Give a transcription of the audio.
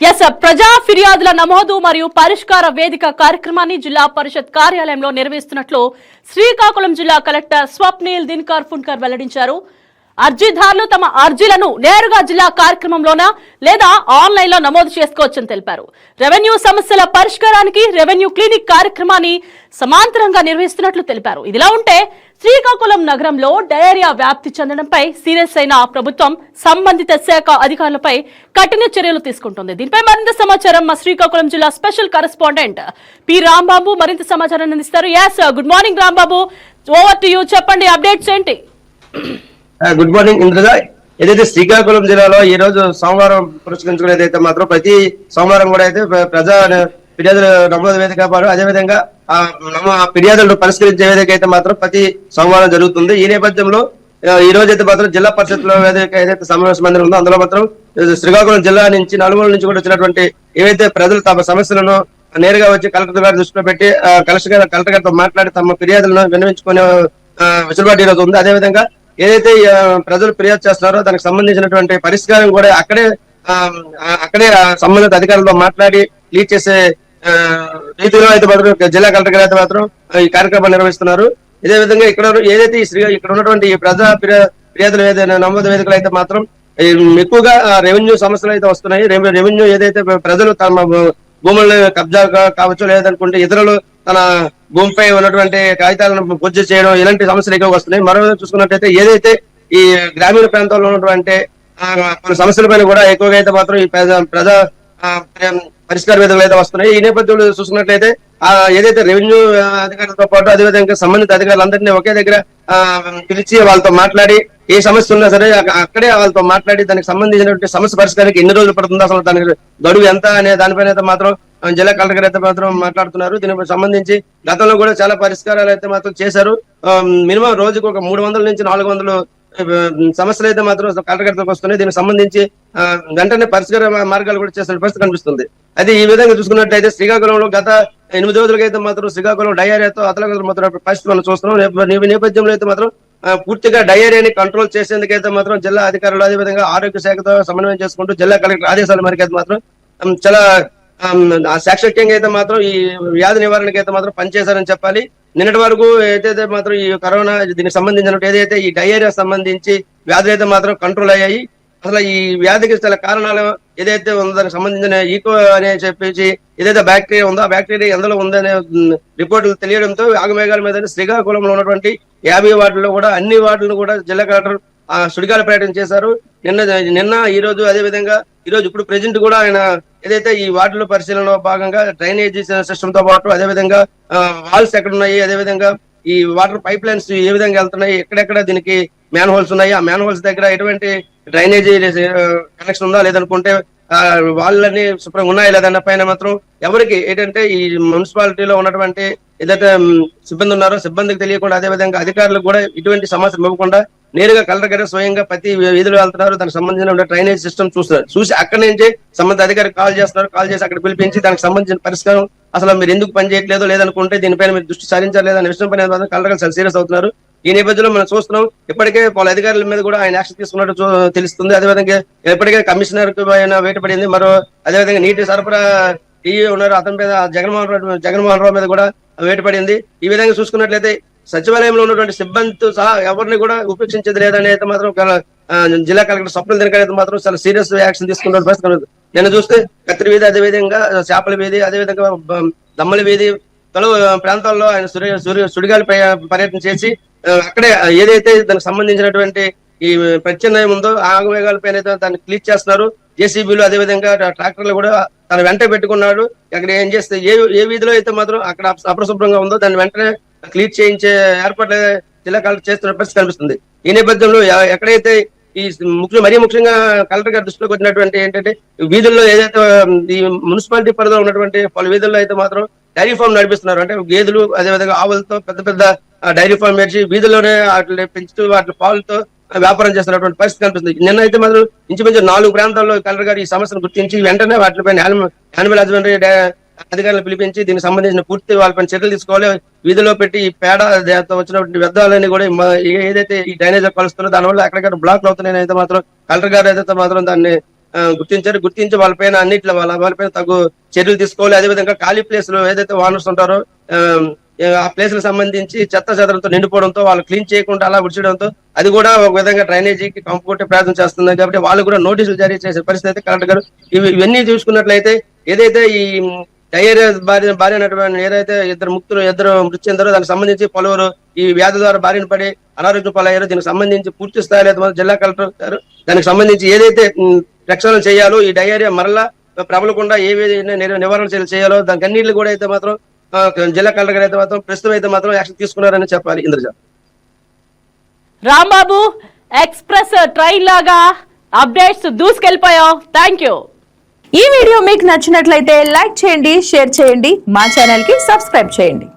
ప్రజా ఫిర్యాదుల నమోదు మరియు పరిష్కార వేదిక కార్యక్రమాన్ని జిల్లా పరిషత్ కార్యాలయంలో నిర్వహిస్తున్నట్లు శ్రీకాకుళం జిల్లా కలెక్టర్ స్వప్నిల్ దినకర్ ఫున్కర్ వెల్లడించారు. అర్జీదారులు తమ అర్జీలను నేరుగా జిల్లా కార్యక్రమంలోన లేదా ఆన్లైన్ లో నమోదు చేసుకోవచ్చని తెలిపారు. రెవెన్యూ సమస్యల పరిష్కారానికి రెవెన్యూ క్లినిక్ కార్యక్రమాన్ని సమాంతరంగా నిర్వహిస్తున్నట్లు తెలిపారు. ఇదిలా ఉంటే శ్రీకాకుళం నగరంలో డయేరియా వ్యాప్తి చెందడంపై సీరియస్ అయిన ప్రభుత్వం సంబంధిత శాఖ అధికారులపై కఠిన చర్యలు తీసుకుంటుంది. దీనిపై మరింత సమాచారం మా శ్రీకాకుళం జిల్లా స్పెషల్ కరెస్పాండెంట్ పి రాంబాబు మరింత సమాచారాన్ని అందిస్తారు. Good morning Rambabu, over to you. చెప్పండి, అప్డేట్స్ ఏంటి? Good morning Indraja. ఏదైతే శ్రీకాకుళం జిల్లాలో ఈ రోజు సోమవారం పురస్కరించుకుని ఏదైతే మాత్రం ప్రతి సోమవారం కూడా అయితే ప్రజా ఫిర్యాదుల నమోదు వేదిక అదేవిధంగా ఫిర్యాదులను పరిష్కరించే వేదిక అయితే మాత్రం ప్రతి సోమవారం జరుగుతుంది. ఈ నేపథ్యంలో ఈ రోజు అయితే మాత్రం జిల్లా పరిషత్లో వేదిక ఏదైతే సమావేశ మందిరం ఉందో అందులో మాత్రం శ్రీకాకుళం జిల్లా నుంచి నలుమూల నుంచి కూడా వచ్చినటువంటి ఏవైతే ప్రజలు తమ సమస్యలను నేరుగా వచ్చి కలెక్టర్ గారి దృష్టిలో పెట్టి కలెక్టర్ గారితో మాట్లాడి తమ ఫిర్యాదులను విన్నవించుకునే వెసులుబాటు ఈ రోజు ఉంది. అదేవిధంగా ఏదైతే ప్రజలు ఫిర్యాదు చేస్తున్నారో దానికి సంబంధించినటువంటి పరిష్కారం కూడా అక్కడే సంబంధిత అధికారులతో మాట్లాడి లీడ్ చేసే రీతిలో అయితే మాత్రం జిల్లా కలెక్టర్ గారు అయితే మాత్రం ఈ కార్యక్రమాన్ని నిర్వహిస్తున్నారు. ఇదే విధంగా ఏదైతే ఇక్కడ ఉన్నటువంటి ప్రజా ఫిర్యాదులు ఏదైనా నమోదు వేదికలు అయితే మాత్రం ఎక్కువగా రెవెన్యూ సమస్యలు అయితే వస్తున్నాయి. రెవెన్యూ ఏదైతే ప్రజలు తమ భూములను కబ్జా కావచ్చు, లేదనుకుంటే ఇతరులు తన భూమిపై ఉన్నటువంటి కాగితాలను పూర్తి చేయడం, ఇలాంటి సమస్యలు ఎక్కువగా వస్తున్నాయి. మరో చూసుకున్నట్టయితే ఏదైతే ఈ గ్రామీణ ప్రాంతాల్లో ఉన్నటువంటి కొన్ని సమస్యలపైన కూడా ఎక్కువగా అయితే మాత్రం ఈ ప్రజా పరిష్కార వేదికలు అయితే వస్తున్నాయి. ఈ నేపథ్యంలో చూసుకున్నట్లయితే ఏదైతే రెవెన్యూ అధికారులతో పాటు అదేవిధంగా సంబంధిత అధికారులందరినీ ఒకే దగ్గర పిలిచి వాళ్ళతో మాట్లాడి ఏ సమస్య ఉన్నా సరే అక్కడే వాళ్ళతో మాట్లాడి దానికి సంబంధించినటువంటి సమస్య పరిష్కారానికి ఎన్ని రోజులు పడుతుందో, అసలు దానికి గడువు ఎంత అనే దానిపైన అయితే మాత్రం జిల్లా కలెక్టర్ అయితే మాత్రం మాట్లాడుతున్నారు. దీనికి సంబంధించి గతంలో కూడా చాలా పరిష్కారాలు అయితే మాత్రం చేశారు. మినిమం రోజుకు ఒక 300 నుంచి 400 సమస్యలు అయితే మాత్రం కలెక్టర్ గారికి వస్తున్నాయి. దీనికి సంబంధించి వెంటనే పరిష్కార మార్గాలు కూడా చేస్తున్న పరిస్థితి కనిపిస్తుంది. అది ఈ విధంగా చూసుకున్నట్లయితే శ్రీకాకుళంలో గత 8 రోజులకి అయితే మాత్రం శ్రీకాకుళం డయేరియాతో అతలకుతలమవుతున్న పరిస్థితి మనం చూస్తున్నాం. నేపథ్యంలో అయితే మాత్రం పూర్తిగా డయేరియాని కంట్రోల్ చేసేందుకైతే మాత్రం జిల్లా అధికారులు అదేవిధంగా ఆరోగ్య శాఖతో సమన్వయం చేసుకుంటూ జిల్లా కలెక్టర్ ఆదేశాల మేరకు అయితే మాత్రం చాలా శాశ్వతంగా అయితే మాత్రం ఈ వ్యాధి నివారణకి అయితే మాత్రం పనిచేశారని చెప్పాలి. నిన్నటి వరకు ఏదైతే మాత్రం ఈ కరోనా దీనికి సంబంధించిన ఏదైతే ఈ డయేరియా సంబంధించి వ్యాధులు అయితే మాత్రం కంట్రోల్ అయ్యాయి. అసలు ఈ వ్యాధికి చాలా కారణాలు ఏదైతే ఉందో దానికి సంబంధించిన ఈకో అనే చెప్పేసి ఏదైతే బ్యాక్టీరియా ఉందో ఆ బ్యాక్టీరియా ఎందులో ఉందనే రిపోర్టులు తెలియడంతో ఆగమేఘాల మీద శ్రీకాకుళంలో ఉన్నటువంటి 50 వార్డుల్లో కూడా అన్ని వార్డులను కూడా జిల్లా కలెక్టర్ సుడిగాలి పర్యటన చేశారు. నిన్న ఈ రోజు అదేవిధంగా ఈ రోజు ఇప్పుడు ప్రెజెంట్ కూడా ఆయన ఏదైతే ఈ వార్డుల పరిశీలనలో భాగంగా డ్రైనేజీ సిస్టమ్ తో పాటు అదేవిధంగా వాల్స్ ఎక్కడ ఉన్నాయి, అదేవిధంగా ఈ వాటర్ పైప్ లైన్స్ ఏ విధంగా వెళ్తున్నాయి, ఎక్కడెక్కడ దీనికి మ్యాన్ హోల్స్ ఉన్నాయి, ఆ మ్యాన్ హోల్స్ దగ్గర ఎటువంటి డ్రైనేజీ కనెక్షన్ ఉందా లేదనుకుంటే వాళ్ళని శుభ్రంగా ఉన్నాయా లేదన్న పైన మాత్రం ఎవరికి ఏంటంటే ఈ మున్సిపాలిటీలో ఉన్నటువంటి ఏదైతే సిబ్బంది ఉన్నారో సిబ్బందికి తెలియకుండా అదేవిధంగా అధికారులకు కూడా ఇటువంటి సమస్యలు ఇవ్వకుండా నేరుగా కలెక్టర్ గారు స్వయంగా ప్రతి వీధిలో వెళ్తున్నారు. దానికి సంబంధించిన డ్రైనేజ్ సిస్టమ్ చూస్తున్నారు. చూసి అక్కడి నుంచి సంబంధిత అధికారికి కాల్ చేస్తున్నారు. కాల్ చేసి అక్కడ పిలిపించి దానికి సంబంధించిన పరిష్కారం అసలు మీరు ఎందుకు పని చేయట్లేదు లేదనుకుంటే దీనిపైన మీరు దృష్టి సారించలేదు అనే విషయం పైన కలెక్టర్ గారు చాలా సీరియస్ అవుతున్నారు. ఈ నేపథ్యంలో మనం చూస్తున్నాం ఇప్పటికే పలు అధికారుల మీద కూడా ఆయన యాక్షన్ తీసుకున్నట్టు తెలుస్తుంది. అదేవిధంగా ఇప్పటికే కమిషనర్ ఆయన వేటపడింది. మరో అదేవిధంగా నీటి సరఫరా ఉన్నారు, అతని మీద జగన్మోహన్ రావు మీద కూడా వేటపడింది. ఈ విధంగా చూసుకున్నట్లయితే సచివాలయంలో ఉన్నటువంటి సిబ్బందితో సహా ఎవరిని కూడా ఉపేక్షించేది లేదని అయితే మాత్రం జిల్లా కలెక్టర్ స్వప్నిల్ దినకర్ అయితే మాత్రం చాలా సీరియస్ యాక్షన్ తీసుకున్న పరిస్థితి. నేను చూస్తే కత్తిరి వీధి, అదేవిధంగా చేపల వీధి, అదేవిధంగా దమ్మల వీధి పలు ప్రాంతాల్లో ఆయన సుడిగాలి పర్యటన చేసి అక్కడే ఏదైతే దానికి సంబంధించినటువంటి ఈ ప్రత్యామ్నాయం ఉందో ఆగమేఘాల పైన దాన్ని క్లీన్ చేస్తున్నారు. జేసీబీలు అదేవిధంగా ట్రాక్టర్లు కూడా తన వెంట పెట్టుకున్నాడు. అక్కడ ఏం చేస్తే ఏ వీధిలో అయితే మాత్రం అక్కడ అపరిశుభ్రంగా ఉందో దాన్ని వెంటనే క్లీన్ చేయించే ఏర్పాట్లు జిల్లా కలెక్టర్ చేస్తున్న పరిస్థితి కనిపిస్తుంది. ఈ నేపథ్యంలో ఎక్కడైతే ఈ మరీ ముఖ్యంగా కలెక్టర్ గారి దృష్టిలోకి వచ్చినటువంటి ఏంటంటే వీధుల్లో ఏదైతే ఈ మున్సిపాలిటీ పరిధిలో ఉన్నటువంటి పలు వీధుల్లో అయితే మాత్రం డైరీ ఫామ్ నడిపిస్తున్నారు. అంటే గేదెలు అదేవిధంగా ఆవులతో పెద్ద పెద్ద డైరీ ఫామ్ పెంచి వీధుల్లోనే వాటిని పెంచుతూ వాటి పాలతో వ్యాపారం చేస్తున్నటువంటి పరిస్థితి కనిపిస్తుంది. నిన్న అయితే మాత్రం ఇంచుమించు 4 ప్రాంతాల్లో కలెక్టర్ గారు ఈ సమస్యను గుర్తించి వెంటనే వాటిపైన యానిమల్ హస్బెండరీ అధికారులను పిలిపించి దీనికి సంబంధించిన పూర్తి వాళ్ళపైన చర్యలు తీసుకోవాలి. వీధిలో పెట్టి ఈ పేడ వచ్చినటువంటి వ్యర్థాలని కూడా ఏదైతే ఈ డ్రైనేజ్ కలుస్తుందో దానివల్ల ఎక్కడికక్కడ బ్లాక్లు అవుతున్నాయని అయితే మాత్రం కలెక్టర్ గారు అయితే మాత్రం దాన్ని గుర్తించి వాళ్ళపైన అన్నిట్లో వాళ్ళపైన తగు చర్యలు తీసుకోవాలి. అదేవిధంగా ఖాళీ ప్లేసులు ఏదైతే ఓనర్స్ ఉంటారో ఆ ప్లేసులకు సంబంధించి చెత్త చెదరంతో నిండిపోవడంతో వాళ్ళు క్లీన్ చేయకుండా అలా విడిచడంతో అది కూడా ఒక విధంగా డ్రైనేజీకి కంపు కొట్టే ప్రయత్నం చేస్తుంది. కాబట్టి వాళ్ళు కూడా నోటీసులు జారీ చేసే పరిస్థితి కలెక్టర్ గారు ఇవన్నీ చూసుకున్నట్లయితే ఏదైతే ఈ డయేరియా బారినటువంటి ఏదైతే ఇద్దరు మృతి చెందారో దానికి సంబంధించి పలువురు ఈ వ్యాధి ద్వారా బారిన పడి అనారోగ్య పాలయ్యారో దీనికి సంబంధించి పూర్తి స్థాయిలో అయితే జిల్లా కలెక్టర్ గారు దానికి సంబంధించి ఏదైతే రక్షణ చేయాలో ఈ డయేరియా మరలా ప్రబలకుండా ఏ నివారణ చర్యలు చేయాలో దానికి అన్నింటిని కూడా అయితే మాత్రం జిల్లా కలెక్టర్ గారు అయితే మాత్రం ప్రస్తుతం అయితే మాత్రం యాక్షన్ తీసుకున్నారని చెప్పాలి. ఇంద్రజ. రాంబాబు, ఎక్స్ప్రెస్ ట్రైన్ లాగా అప్డేట్స్ దూసుకెళ్ళిపోయావు. Thank you. ఈ వీడియో మీకు నచ్చినట్లయితే లైక్ చేయండి, షేర్ చేయండి, మా ఛానల్ కి సబ్స్క్రైబ్ చేయండి.